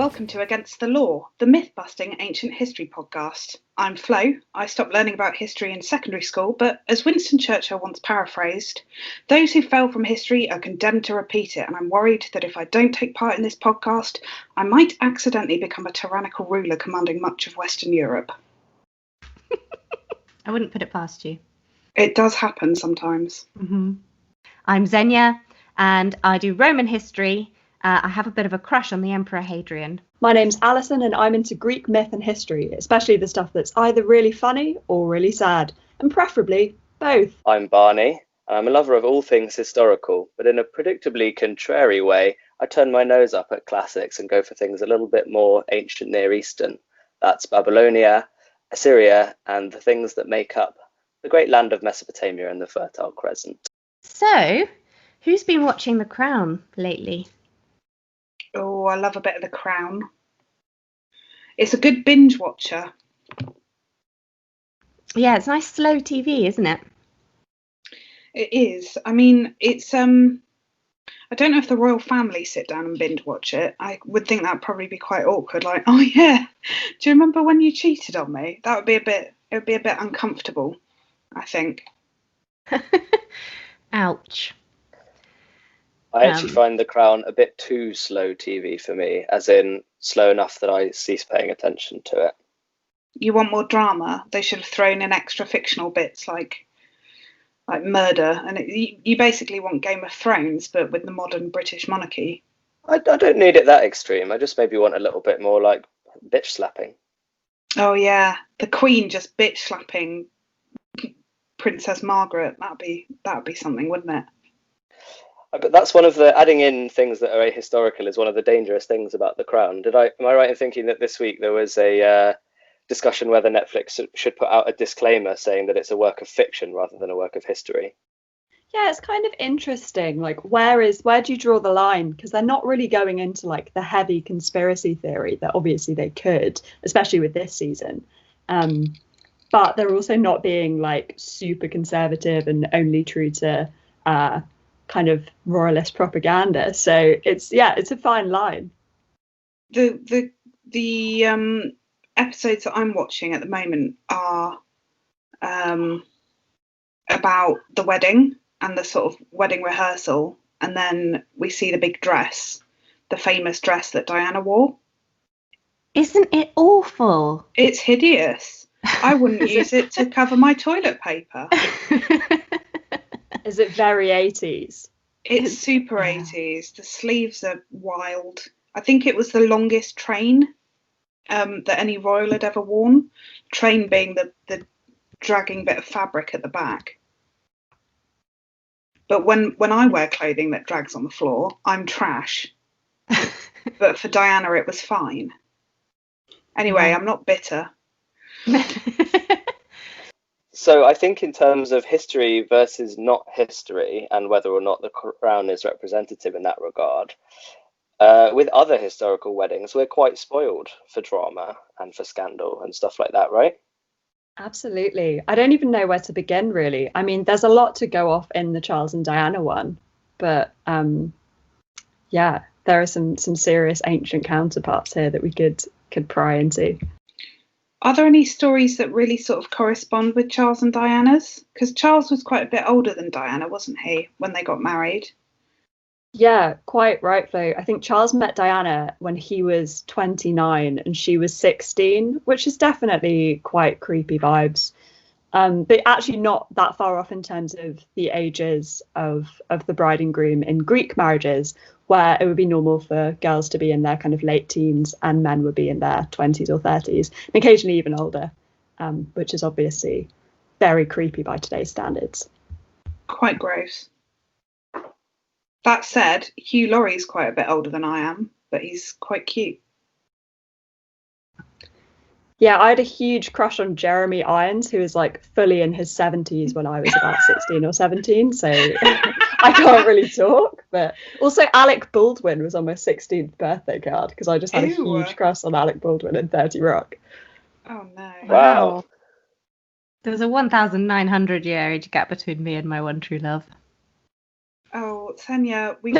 Welcome to Against the Law, the myth-busting ancient history podcast. I'm Flo. I stopped learning about history in secondary school, but as Winston Churchill once paraphrased, those who fell from history are condemned to repeat it, and I'm worried that if I don't take part in this podcast, I might accidentally become a tyrannical ruler commanding much of Western Europe. I wouldn't put it past you. It does happen sometimes. Mm-hmm. I'm Xenia, and I do Roman history. I have a bit of a crush on the Emperor Hadrian. My name's Alison, and I'm into Greek myth and history, especially the stuff that's either really funny or really sad, and preferably both. I'm Barney, and I'm a lover of all things historical, but in a predictably contrary way, I turn my nose up at classics and go for things a little bit more ancient Near Eastern. That's Babylonia, Assyria, and the things that make up the great land of Mesopotamia and the Fertile Crescent. So, who's been watching The Crown lately? Oh, I love a bit of The Crown. It's a good binge watcher. Yeah, it's nice slow TV, isn't it? It is. I mean, it's I don't know if the royal family sit down and binge watch it. I would think that'd probably be quite awkward. Like, oh yeah, do you remember when you cheated on me? That would be it would be a bit uncomfortable, I think. Ouch. I actually find The Crown a bit too slow TV for me, as in slow enough that I cease paying attention to it. You want more drama? They should have thrown in extra fictional bits like murder, and you basically want Game of Thrones, but with the modern British monarchy. I don't need it that extreme. I just maybe want a little bit more like bitch slapping. Oh yeah, the Queen just bitch slapping Princess Margaret. That'd be something, wouldn't it? But that's one of the adding in things that are ahistorical is one of the dangerous things about The Crown. Am I right in thinking that this week there was a discussion whether Netflix should put out a disclaimer saying that it's a work of fiction rather than a work of history? Yeah, it's kind of interesting. Like, where do you draw the line? Because they're not really going into like the heavy conspiracy theory that obviously they could, especially with this season. But they're also not being like super conservative and only true to kind of royalist propaganda. So it's a fine line. The episodes that I'm watching at the moment are about the wedding and the sort of wedding rehearsal, and then we see the big dress, the famous dress that Diana wore. Isn't it awful? It's hideous. I wouldn't use it to cover my toilet paper. Is it very 80s? It's super 80s. The sleeves are wild. I think it was the longest train that any royal had ever worn. Train being the dragging bit of fabric at the back. But when I wear clothing that drags on the floor, I'm trash. But for Diana, it was fine. Anyway, I'm not bitter. So I think in terms of history versus not history, and whether or not the Crown is representative in that regard, with other historical weddings, we're quite spoiled for drama and for scandal and stuff like that, right? Absolutely. I don't even know where to begin, really. I mean, there's a lot to go off in the Charles and Diana one, but there are some serious ancient counterparts here that we could pry into. Are there any stories that really sort of correspond with Charles and Diana's? Because Charles was quite a bit older than Diana, wasn't he, when they got married? Yeah, quite right, Flo. I think Charles met Diana when he was 29 and she was 16, which is definitely quite creepy vibes. But actually not that far off in terms of the ages of the bride and groom in Greek marriages, where it would be normal for girls to be in their kind of late teens and men would be in their 20s or 30s, and occasionally even older, which is obviously very creepy by today's standards. Quite gross. That said, Hugh Laurie's quite a bit older than I am, but he's quite cute. Yeah, I had a huge crush on Jeremy Irons, who was like fully in his 70s when I was about 16 or 17, so I can't really talk. But also Alec Baldwin was on my 16th birthday card because I just had a huge crush on Alec Baldwin in 30 Rock. Oh no. Wow. There's a 1,900-year age gap between me and my one true love. Oh, Xenia, we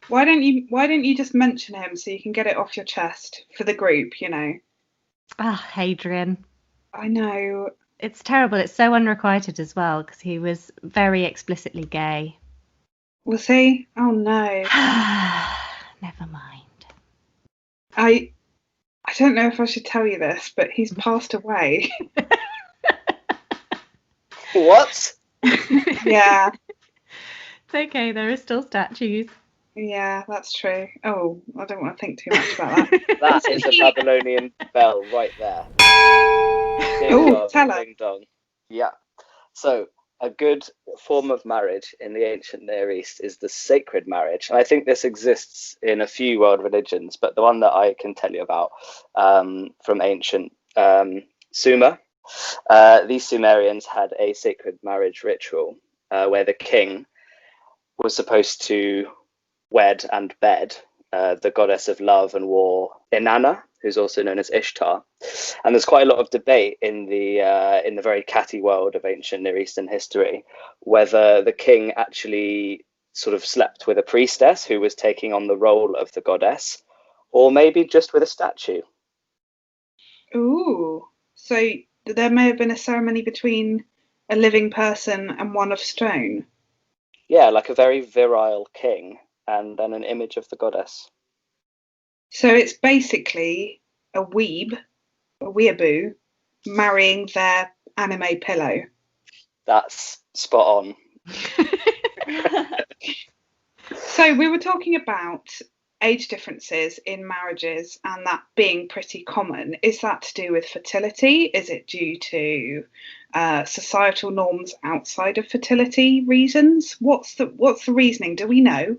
Why don't you just mention him so you can get it off your chest for the group, you know? Ah, Hadrian. I know. It's terrible. It's so unrequited as well because he was very explicitly gay. Was he? Oh no. Never mind. I don't know if I should tell you this, but he's passed away. What? Yeah. It's okay. There are still statues. Yeah, that's true. Oh, I don't want to think too much about that. That is a Babylonian bell right there. Ding Oh, dong, tell us. ding dong. Yeah. So a good form of marriage in the ancient Near East is the sacred marriage. And I think this exists in a few world religions, but the one that I can tell you about from ancient Sumer, these Sumerians had a sacred marriage ritual where the king was supposed to wed and bed the goddess of love and war, Inanna, who's also known as Ishtar. And there's quite a lot of debate in the very catty world of ancient Near Eastern history whether the king actually sort of slept with a priestess who was taking on the role of the goddess, or maybe just with a statue. Ooh. So there may have been a ceremony between a living person and one of stone. Yeah, like a very virile king and then an image of the goddess. So it's basically a weeaboo, marrying their anime pillow. That's spot on. So we were talking about age differences in marriages and that being pretty common. Is that to do with fertility? Is it due to societal norms outside of fertility reasons? What's the reasoning? Do we know?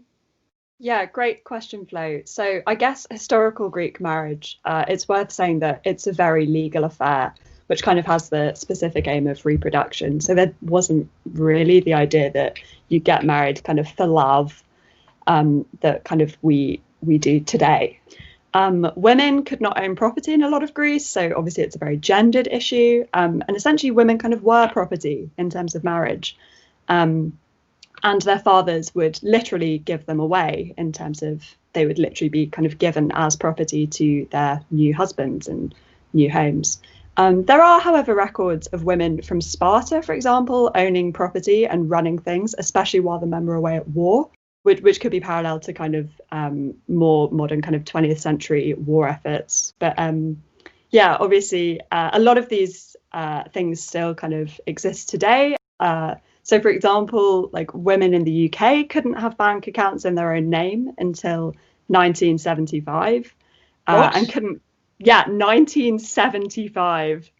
Yeah, great question, Flo. So I guess historical Greek marriage, it's worth saying that it's a very legal affair, which kind of has the specific aim of reproduction. So there wasn't really the idea that you get married kind of for love, that kind of we do today. Women could not own property in a lot of Greece, so obviously it's a very gendered issue. And essentially women kind of were property in terms of marriage. And their fathers would literally give them away in terms of they would literally be kind of given as property to their new husbands and new homes. There are, however, records of women from Sparta, for example, owning property and running things, especially while the men were away at war, which could be parallel to kind of more modern kind of 20th century war efforts. But yeah, obviously, a lot of these things still kind of exist today. So, for example, like women in the UK couldn't have bank accounts in their own name until 1975. And couldn't, 1975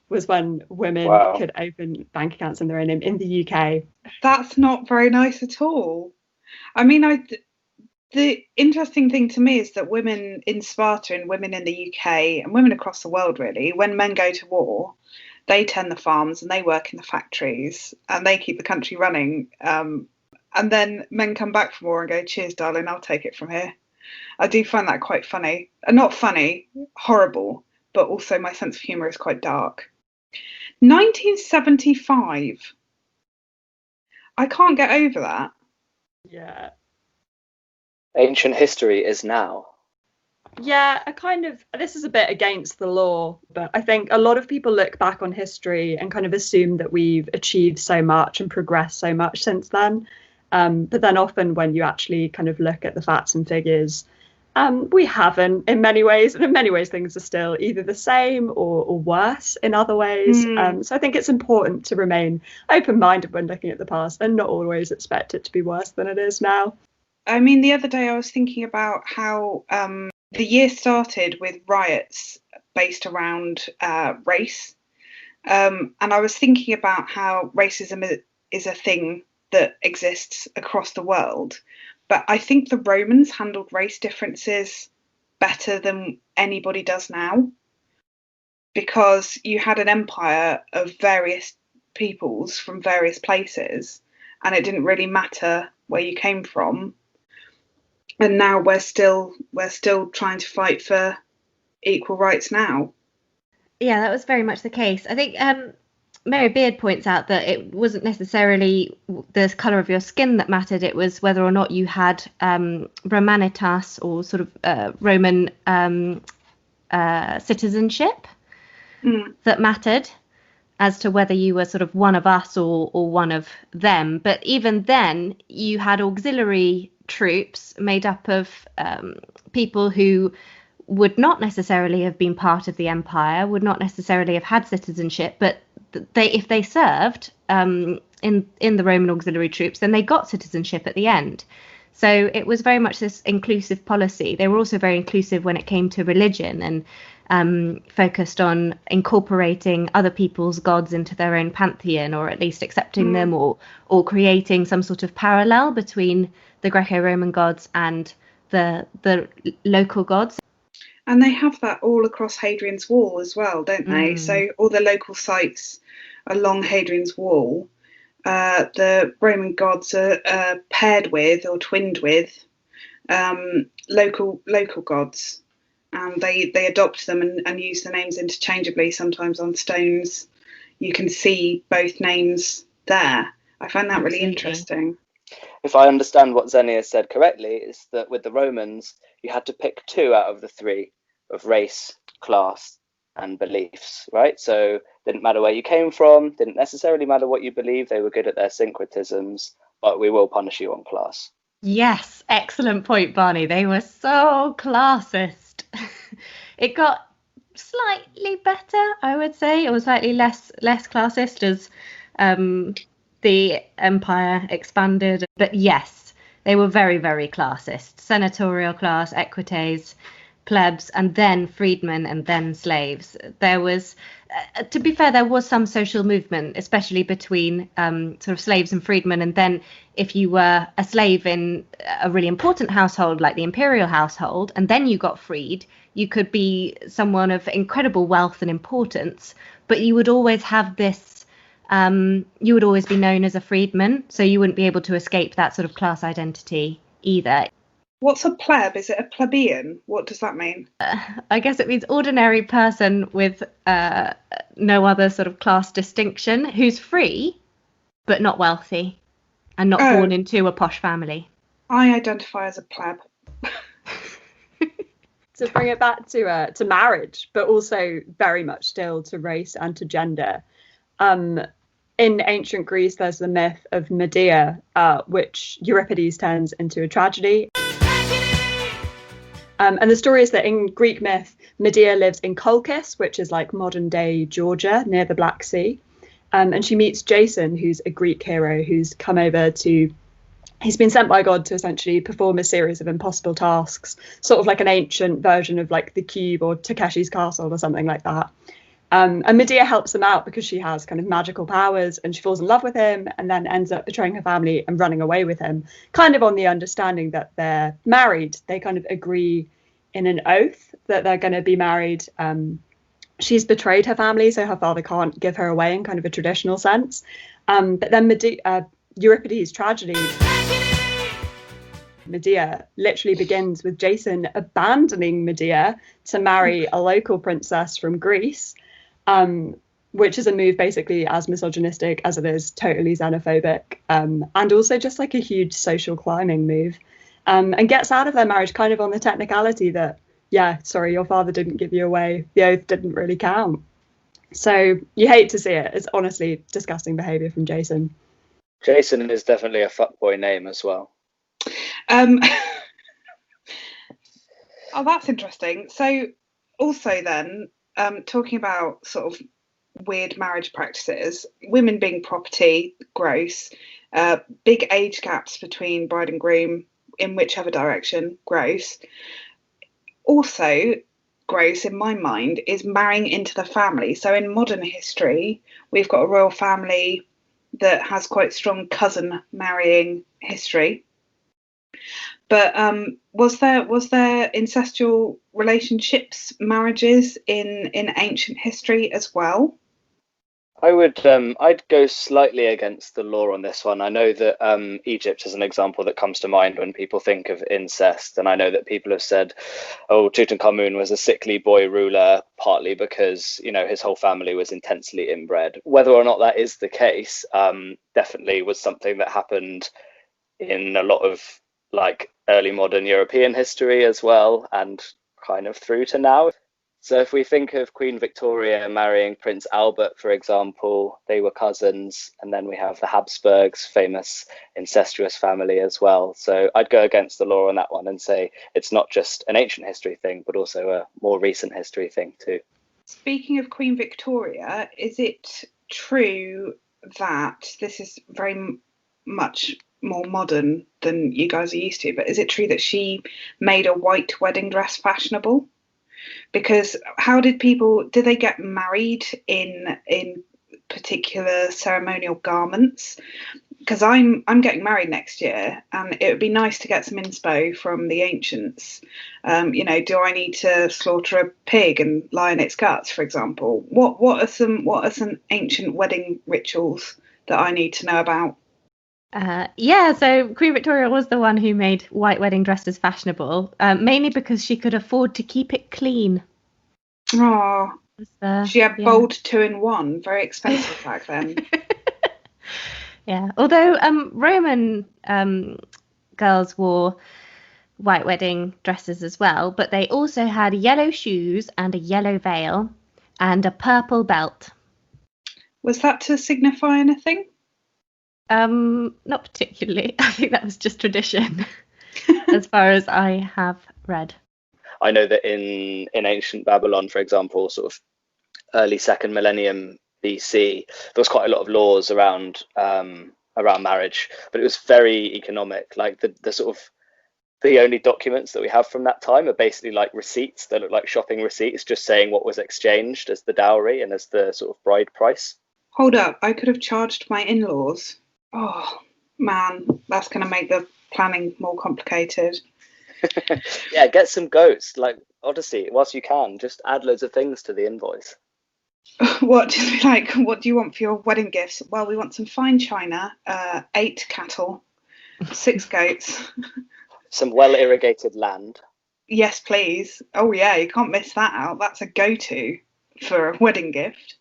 was when women could open bank accounts in their own name in the UK. That's not very nice at all. I mean, the interesting thing to me is that women in Sparta and women in the UK and women across the world, really, when men go to war, they tend the farms and they work in the factories and they keep the country running. And then men come back from war and go, cheers, darling, I'll take it from here. I do find that quite funny. Not funny, horrible, but also my sense of humour is quite dark. 1975. I can't get over that. Yeah. Ancient history is now. Yeah, this is a bit against the law, but I think a lot of people look back on history and kind of assume that we've achieved so much and progressed so much since then. But then often when you actually kind of look at the facts and figures, we haven't in many ways. And in many ways, things are still either the same or worse in other ways. So I think it's important to remain open-minded when looking at the past and not always expect it to be worse than it is now. I mean, the other day I was thinking about how the year started with riots based around race. And I was thinking about how racism is a thing that exists across the world. But I think the Romans handled race differences better than anybody does now, because you had an empire of various peoples from various places, and it didn't really matter where you came from. And now we're still trying to fight for equal rights now. Yeah, that was very much the case. I think Mary Beard points out that it wasn't necessarily the colour of your skin that mattered, it was whether or not you had Romanitas, or sort of Roman citizenship, that mattered as to whether you were sort of one of us or one of them. But even then, you had auxiliary troops made up of people who would not necessarily have been part of the empire, would not necessarily have had citizenship, but if they served in the Roman auxiliary troops, then they got citizenship at the end. So it was very much this inclusive policy. They were also very inclusive when it came to religion, and focused on incorporating other people's gods into their own pantheon, or at least accepting them, or creating some sort of parallel between the Greco-Roman gods and the local gods. And they have that all across Hadrian's Wall as well, don't they? So all the local sites along Hadrian's Wall, the Roman gods are paired with or twinned with local gods, and they adopt them and use the names interchangeably. Sometimes on stones you can see both names there. I find that really interesting. If I understand what Xenia said correctly, is that with the Romans, you had to pick two out of the three, of race, class, and beliefs, right? So didn't matter where you came from, didn't necessarily matter what you believed, they were good at their syncretisms, but we will punish you on class. Yes, excellent point, Barney. They were so classist. It got slightly better, I would say, or slightly less classist as the empire expanded. But yes, they were very, very classist. Senatorial class, equites, plebs, and then freedmen, and then slaves. There was, to be fair, there was some social movement, especially between sort of slaves and freedmen. And then if you were a slave in a really important household like the imperial household, and then you got freed, you could be someone of incredible wealth and importance, but you would always have this, you would always be known as a freedman, so you wouldn't be able to escape that sort of class identity either. What's a pleb? Is it a plebeian? What does that mean? I guess it means ordinary person with no other sort of class distinction, who's free but not wealthy and not born into a posh family. I identify as a pleb. To bring it back to marriage, but also very much still to race and to gender. In ancient Greece, there's the myth of Medea, which Euripides turns into a tragedy. And the story is that in Greek myth, Medea lives in Colchis, which is like modern day Georgia near the Black Sea. And she meets Jason, who's a Greek hero who's come over he's been sent by God to essentially perform a series of impossible tasks, sort of like an ancient version of like the Cube or Takeshi's Castle or something like that. And Medea helps him out because she has kind of magical powers, and she falls in love with him and then ends up betraying her family and running away with him, kind of on the understanding that they're married. They kind of agree in an oath that they're going to be married. She's betrayed her family, so her father can't give her away in kind of a traditional sense. But then Euripides' tragedy, Medea, literally begins with Jason abandoning Medea to marry a local princess from Greece, which is a move basically as misogynistic as it is totally xenophobic, and also just like a huge social climbing move, and gets out of their marriage kind of on the technicality that, yeah, sorry, your father didn't give you away, the oath didn't really count. So you hate to see it. It's honestly disgusting behaviour from Jason. Jason is definitely a fuckboy name as well. Oh, that's interesting. So also then, talking about sort of weird marriage practices, women being property, gross, big age gaps between bride and groom in whichever direction, gross. Also gross in my mind is marrying into the family. So in modern history, we've got a royal family that has quite strong cousin marrying history. But was there incestual relationships, marriages in ancient history as well? I'd go slightly against the law on this one. I know that Egypt is an example that comes to mind when people think of incest, and I know that people have said, "Oh, Tutankhamun was a sickly boy ruler," partly because his whole family was intensely inbred. Whether or not that is the case, definitely was something that happened in a lot of like early modern European history as well, and kind of through to now. So if we think of Queen Victoria marrying Prince Albert, for example, they were cousins. And then we have the Habsburgs, famous incestuous family as well. So I'd go against the law on that one and say it's not just an ancient history thing, but also a more recent history thing too. Speaking of Queen Victoria, is it true that this is very much more modern than you guys are used to, but is it true that she made a white wedding dress fashionable? Because how did they get married in particular ceremonial garments? Because I'm getting married next year, and it would be nice to get some inspo from the ancients. Do I need to slaughter a pig and lie in its guts, for example? What are some ancient wedding rituals that I need to know about? So Queen Victoria was the one who made white wedding dresses fashionable, mainly because she could afford to keep it clean. Oh, she had bold 2-in-1, very expensive back then. Yeah, although Roman girls wore white wedding dresses as well, but they also had yellow shoes and a yellow veil and a purple belt. Was that to signify anything? Not particularly. I think that was just tradition, as far as I have read. I know that in ancient Babylon, for example, sort of early second millennium BC, there was quite a lot of laws around marriage, but it was very economic. Like the only documents that we have from that time are basically like receipts that look like shopping receipts, just saying what was exchanged as the dowry and as the sort of bride price. Hold up, I could have charged my in-laws. Oh man, that's going to make the planning more complicated. Yeah, get some goats. Like, Odyssey, whilst you can, just add loads of things to the invoice. What do you want for your wedding gifts? Well, we want some fine china, 8 cattle, 6 goats. Some well-irrigated land. Yes, please. Oh yeah, you can't miss that out. That's a go-to for a wedding gift.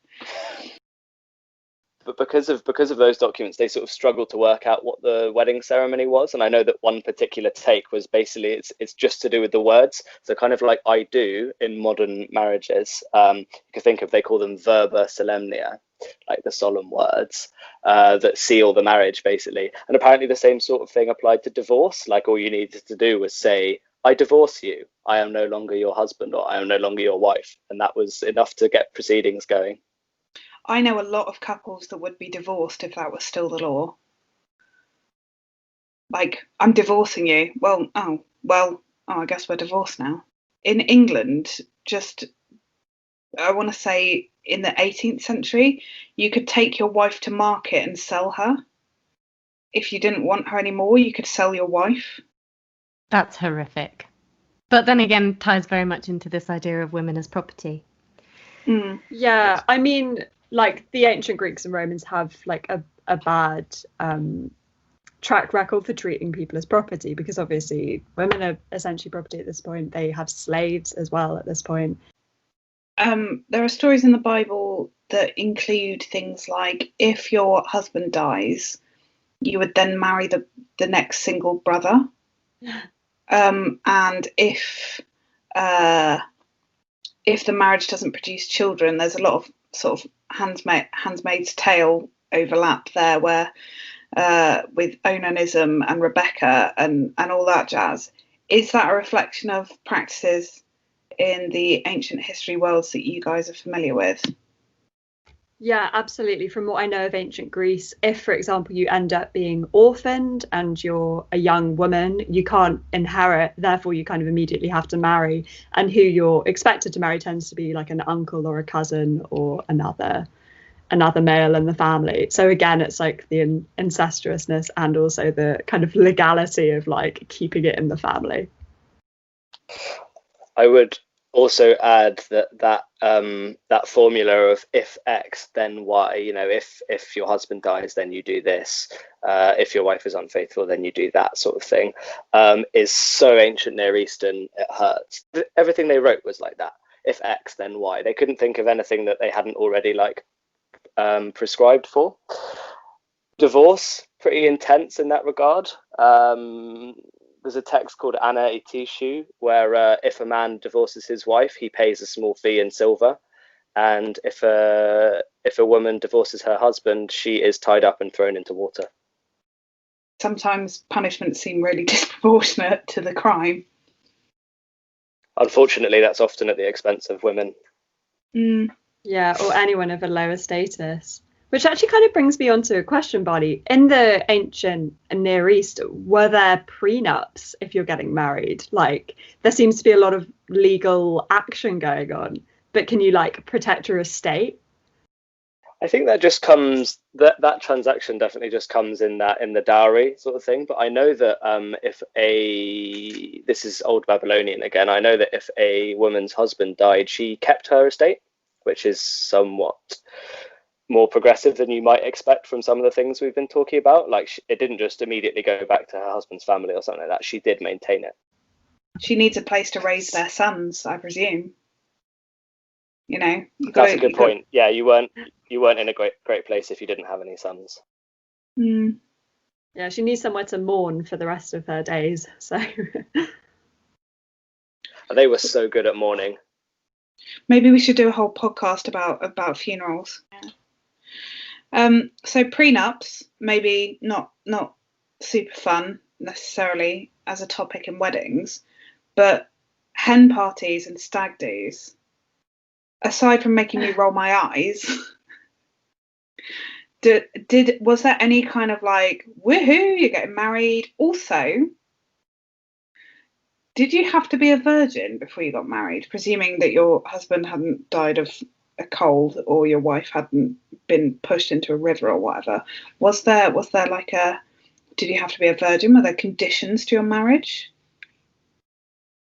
But because of those documents, they sort of struggled to work out what the wedding ceremony was. And I know that one particular take was basically it's just to do with the words. So kind of like I do in modern marriages. You could think of, they call them verba solemnia, like the solemn words that seal the marriage, basically. And apparently the same sort of thing applied to divorce. Like all you needed to do was say, I divorce you. I am no longer your husband, or I am no longer your wife. And that was enough to get proceedings going. I know a lot of couples that would be divorced if that was still the law. Like, I'm divorcing you. Well, I guess we're divorced now. In England, I want to say in the 18th century, you could take your wife to market and sell her. If you didn't want her anymore, you could sell your wife. That's horrific. But then again, ties very much into this idea of women as property. Mm. Yeah, I mean, like the ancient Greeks and Romans have like a bad track record for treating people as property, because obviously women are essentially property at this point. They have slaves as well at this point. There are stories in the Bible that include things like if your husband dies, you would then marry the next single brother. And if the marriage doesn't produce children, there's a lot of sort of Handmaid's Tale overlap there, where with onanism and Rebecca and all that jazz. Is that a reflection of practices in the ancient history worlds that you guys are familiar with? Yeah, absolutely. From what I know of ancient Greece, if, for example, you end up being orphaned and you're a young woman, you can't inherit, therefore you kind of immediately have to marry. And who you're expected to marry tends to be like an uncle or a cousin or another male in the family. So again, it's like the incestuousness and also the kind of legality of like keeping it in the family. I would also add that formula of if X then Y. If your husband dies, then you do this. If your wife is unfaithful, then you do that sort of thing. Is so ancient Near Eastern, it hurts. Everything they wrote was like that. If X, then Y. They couldn't think of anything that they hadn't already prescribed for. Divorce, pretty intense in that regard. There's a text called Anna Itishu, where if a man divorces his wife, he pays a small fee in silver, and if a woman divorces her husband, she is tied up and thrown into water. Sometimes punishments seem really disproportionate to the crime. Unfortunately, that's often at the expense of women. Yeah, or anyone of a lower status. Which actually kind of brings me on to a question, Barney. In the ancient Near East, were there prenups if you're getting married? Like, there seems to be a lot of legal action going on, but can you protect your estate? I think that just comes, that transaction definitely just comes in the dowry sort of thing. But I know that this is old Babylonian again, I know that if a woman's husband died, she kept her estate, which is somewhat more progressive than you might expect from some of the things we've been talking about. It didn't just immediately go back to her husband's family or something like that. She did maintain it. She needs a place to raise their sons, I presume. That's a good point. Yeah, you weren't in a great place if you didn't have any sons. Yeah, she needs somewhere to mourn for the rest of her days. So they were so good at mourning. Maybe we should do a whole podcast about funerals. So prenups, maybe not super fun necessarily as a topic in weddings, but hen parties and stag do's, aside from making me roll my eyes, was there any kind of woohoo, you're getting married? Also, did you have to be a virgin before you got married, presuming that your husband hadn't died of a cold or your wife hadn't been pushed into a river or whatever? Was there did you have to be a virgin? Were there conditions to your marriage?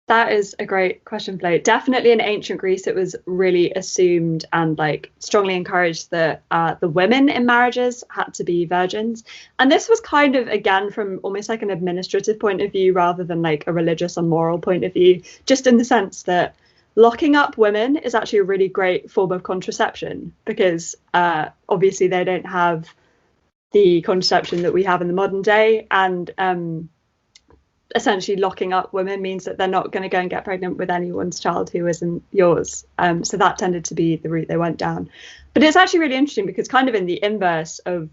That is a great question, Flo. Definitely in ancient Greece, it was really assumed and strongly encouraged that the women in marriages had to be virgins. And this was kind of, again, from almost an administrative point of view rather than a religious and moral point of view, just in the sense that locking up women is actually a really great form of contraception because obviously they don't have the contraception that we have in the modern day. And essentially locking up women means that they're not going to go and get pregnant with anyone's child who isn't yours. So that tended to be the route they went down. But it's actually really interesting because kind of in the inverse of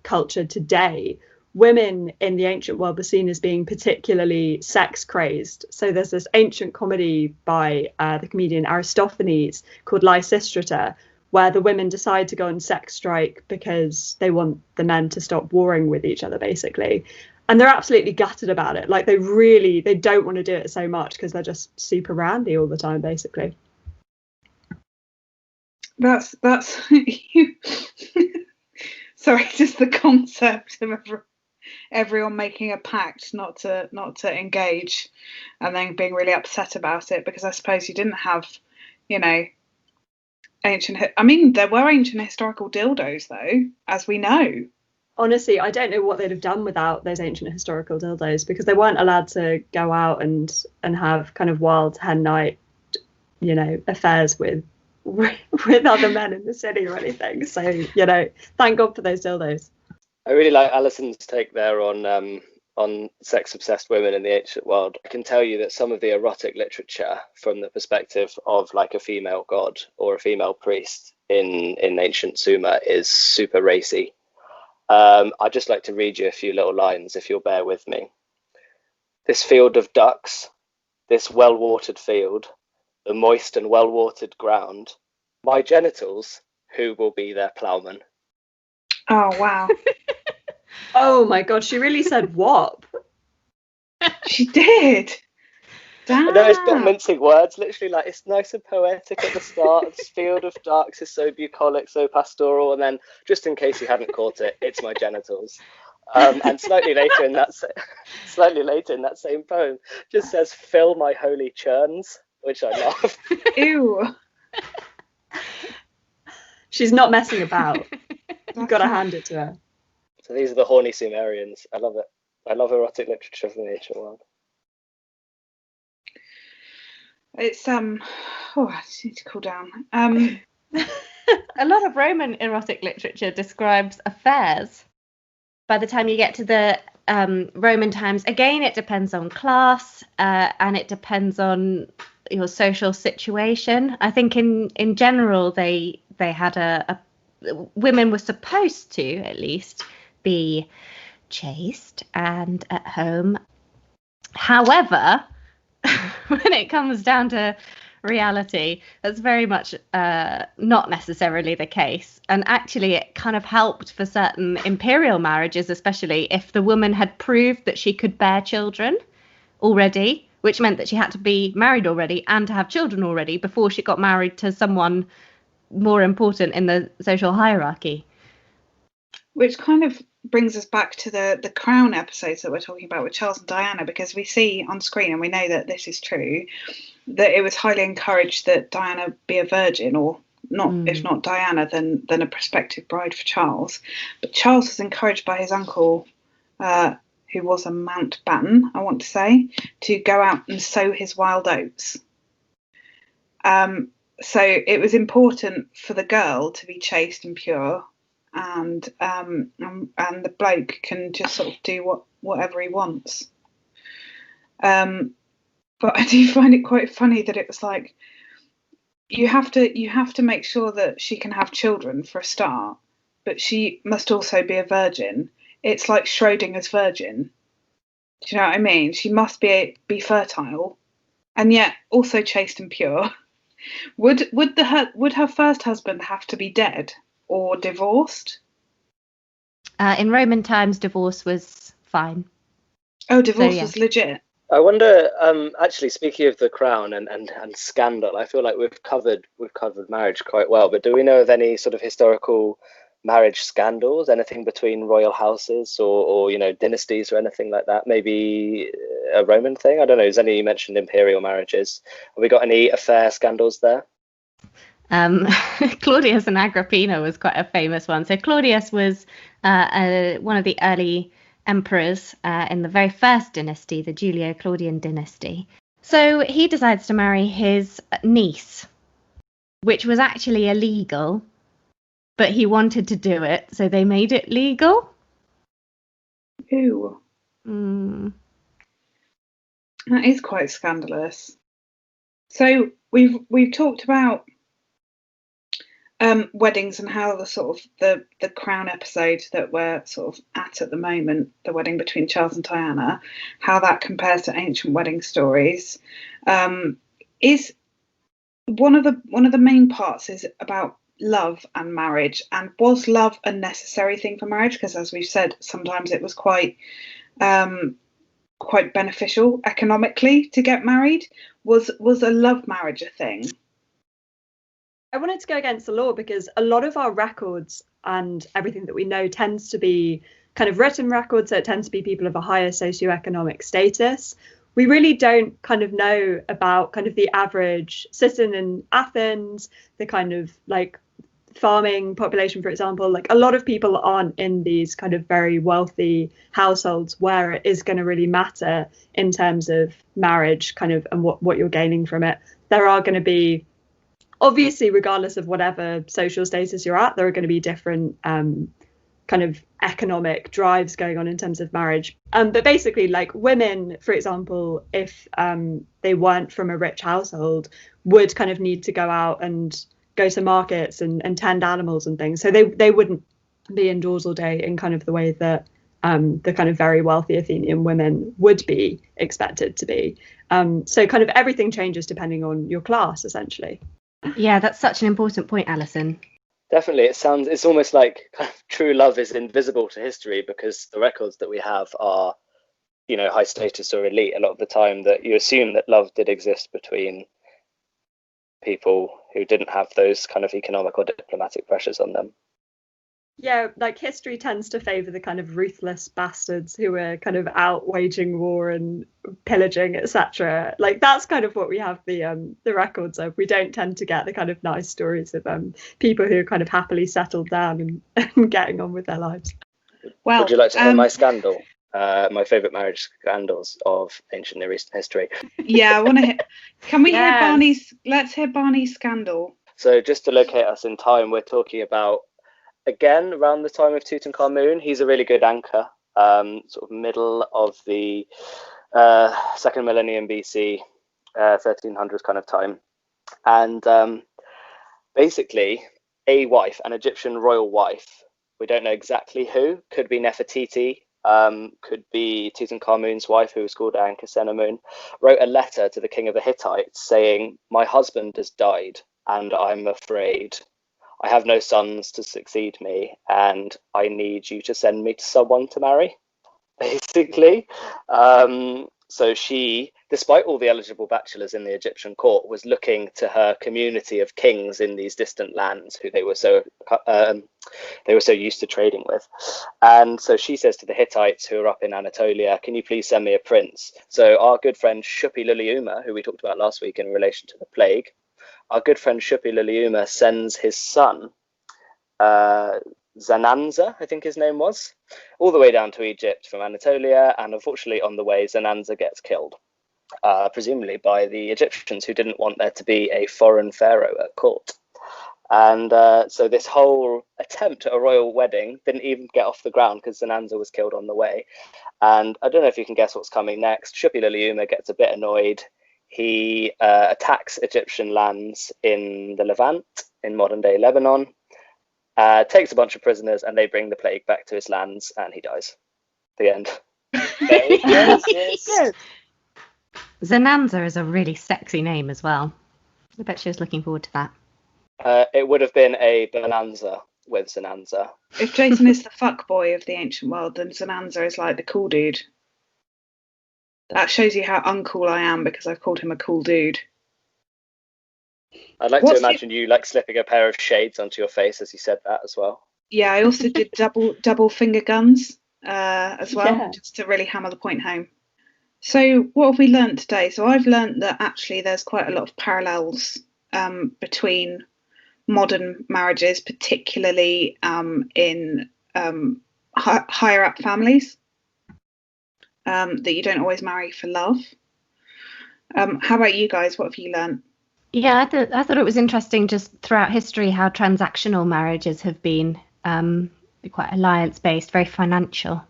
culture today, women in the ancient world were seen as being particularly sex crazed. So there's this ancient comedy by the comedian Aristophanes called Lysistrata, where the women decide to go on sex strike because they want the men to stop warring with each other, basically. And they're absolutely gutted about it. They don't want to do it so much because they're just super randy all the time, basically. That's sorry, just the concept of everyone making a pact not to engage and then being really upset about it, because I suppose you didn't have, there were ancient historical dildos though, as we know. Honestly, I don't know what they'd have done without those ancient historical dildos, because they weren't allowed to go out and have kind of wild hen night, affairs with other men in the city or anything. So, thank God for those dildos. I really like Alison's take there on sex-obsessed women in the ancient world. I can tell you that some of the erotic literature from the perspective of a female god or a female priest in ancient Sumer is super racy. I'd just like to read you a few little lines, if you'll bear with me. This field of ducks, this well-watered field, the moist and well-watered ground, my genitals, who will be their ploughman? Oh, wow. Oh, my God, she really said whop. She did. Damn. I know it's not mincing words, literally, it's nice and poetic at the start. This field of ducks is so bucolic, so pastoral, and then, just in case you hadn't caught it, it's my genitals. And slightly later in that same poem, just says, fill my holy churns. which I love. Ew. She's not messing about. You've got to That's hand it to her. So these are the horny Sumerians. I love it. I love erotic literature from the ancient world. It's oh, I just need to cool down. A lot of Roman erotic literature describes affairs. By the time you get to the Roman times, again, it depends on class and it depends on your social situation. I think in general, they had women were supposed to at least be chaste and at home. However, when it comes down to reality, that's very much not necessarily the case. And actually, it kind of helped for certain imperial marriages, especially if the woman had proved that she could bear children already, which meant that she had to be married already and to have children already before she got married to someone more important in the social hierarchy. Which kind of brings us back to the crown episodes that we're talking about with Charles and Diana, because we see on screen, and we know that this is true, that it was highly encouraged that Diana be a virgin, or not, if not Diana, then a prospective bride for Charles. But Charles was encouraged by his uncle, who was a Mountbatten, I want to say, to go out and sow his wild oats. So it was important for the girl to be chaste and pure, and the bloke can just sort of do whatever he wants. But I do find it quite funny that it was like you have to make sure that she can have children for a start, but she must also be a virgin. It's like Schrodinger's virgin. Do you know what I mean? She must be fertile, and yet also chaste and pure. Would her first husband have to be dead or divorced? In Roman times, divorce was fine. Oh, divorce was legit. I wonder, actually, speaking of the crown and scandal, I feel like we've covered marriage quite well, but do we know of any sort of historical marriage scandals, anything between royal houses or dynasties or anything like that? Maybe a Roman thing? I don't know. Is any, you mentioned imperial marriages. Have we got any affair scandals there? Claudius and Agrippina was quite a famous one. So Claudius was one of the early emperors in the very first dynasty, the Julio-Claudian dynasty. So he decides to marry his niece, which was actually illegal, but he wanted to do it, so they made it legal. Ew. That is quite scandalous. So we've talked about weddings and how the sort of the crown episode that we're sort of at the moment, the wedding between Charles and Diana, how that compares to ancient wedding stories. Is one of the main parts is about love and marriage, and was love a necessary thing for marriage? Because as we've said, sometimes it was quite beneficial economically to get married. Was a love marriage a thing? I wanted to go against the law because a lot of our records and everything that we know tends to be kind of written records, so it tends to be people of a higher socioeconomic status. We really don't kind of know about kind of the average citizen in Athens, the kind of like farming population, for example. Like a lot of people aren't in these kind of very wealthy households where it is going to really matter in terms of marriage kind of and what you're gaining from it. There are going to be, obviously, regardless of whatever social status you're at, there are going to be different kind of economic drives going on in terms of marriage. But basically, like women, for example, if they weren't from a rich household, would kind of need to go out and go to markets and tend animals and things. So they wouldn't be indoors all day in kind of the way that the kind of very wealthy Athenian women would be expected to be. So kind of everything changes depending on your class, essentially. Yeah, that's such an important point, Alison. Definitely. It's almost like kind of true love is invisible to history because the records that we have are, high status or elite a lot of the time, that you assume that love did exist between people who didn't have those kind of economic or diplomatic pressures on them. Yeah, like history tends to favour the kind of ruthless bastards who are kind of out waging war and pillaging, etc. Like that's kind of what we have the records of. We don't tend to get the kind of nice stories of people who are kind of happily settled down and getting on with their lives. Well, would you like to hear my scandal? My favourite marriage scandals of ancient Near Eastern history. Yeah, I want to hear. Can we hear Yes. Barney's? Let's hear Barney's scandal. So just to locate us in time, we're talking about, again, around the time of Tutankhamun. He's a really good anchor, sort of middle of the second millennium BC, 1300s kind of time. And basically, a wife, an Egyptian royal wife, we don't know exactly who, could be Nefertiti, could be Tutankhamun's wife, who was called Ankhesenamun, wrote a letter to the king of the Hittites saying, "My husband has died, and I'm afraid. I have no sons to succeed me, and I need you to send me to someone to marry," basically. So she, despite all the eligible bachelors in the Egyptian court, was looking to her community of kings in these distant lands who they were so used to trading with. And so she says to the Hittites who are up in Anatolia, "Can you please send me a prince?" So our good friend Shupi-Luluuma, who we talked about last week in relation to the plague, our good friend Shupi-Luluuma sends his son, Zananza, I think his name was, all the way down to Egypt from Anatolia, and unfortunately on the way Zananza gets killed, presumably by the Egyptians, who didn't want there to be a foreign pharaoh at court. And so this whole attempt at a royal wedding didn't even get off the ground because Zananza was killed on the way. And I don't know if you can guess what's coming next. Shupi-Luluuma gets a bit annoyed. He attacks Egyptian lands in the Levant, in modern-day Lebanon, takes a bunch of prisoners, and they bring the plague back to his lands, and he dies. The end. Zananza is a really sexy name as well. I bet she was looking forward to that. It would have been a bonanza with Zananza. If Jason is the fuckboy of the ancient world, then Zananza is like the cool dude. That shows you how uncool I am because I've called him a cool dude. I'd like to imagine you like slipping a pair of shades onto your face as you said that as well. Yeah, I also did double finger guns as well, just to really hammer the point home. So what have we learnt today? So I've learnt that actually there's quite a lot of parallels between modern marriages, particularly in higher up families, that you don't always marry for love. How about you guys? What have you learnt? Yeah, I thought it was interesting just throughout history how transactional marriages have been quite alliance-based, very financial.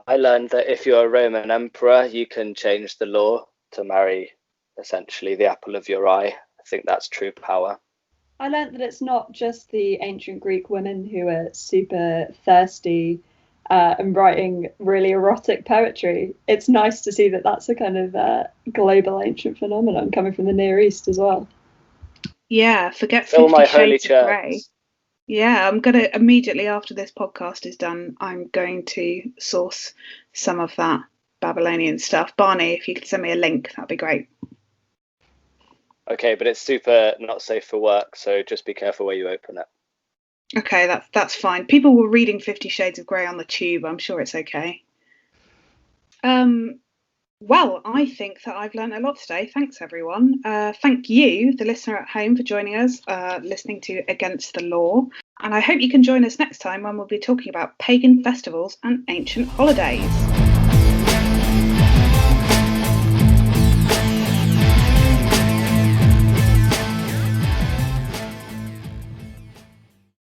I learned that if you're a Roman emperor, you can change the law to marry essentially the apple of your eye. I think that's true power. I learned that it's not just the ancient Greek women who are super thirsty and writing really erotic poetry. It's nice to see that that's a kind of global ancient phenomenon coming from the Near East as well. Yeah, forget Fill 50 my holy Shades of church. Grey. Yeah, I'm going to, immediately after this podcast is done, I'm going to source some of that Babylonian stuff. Barney, if you could send me a link, that'd be great. Okay, but it's super not safe for work, so just be careful where you open it. Okay, that's fine. People were reading 50 Shades of Grey on the tube. I'm sure it's okay. Well, I think that I've learned a lot today. Thanks, everyone. Thank you, the listener at home, for joining us, listening to Against the Law. And I hope you can join us next time when we'll be talking about pagan festivals and ancient holidays.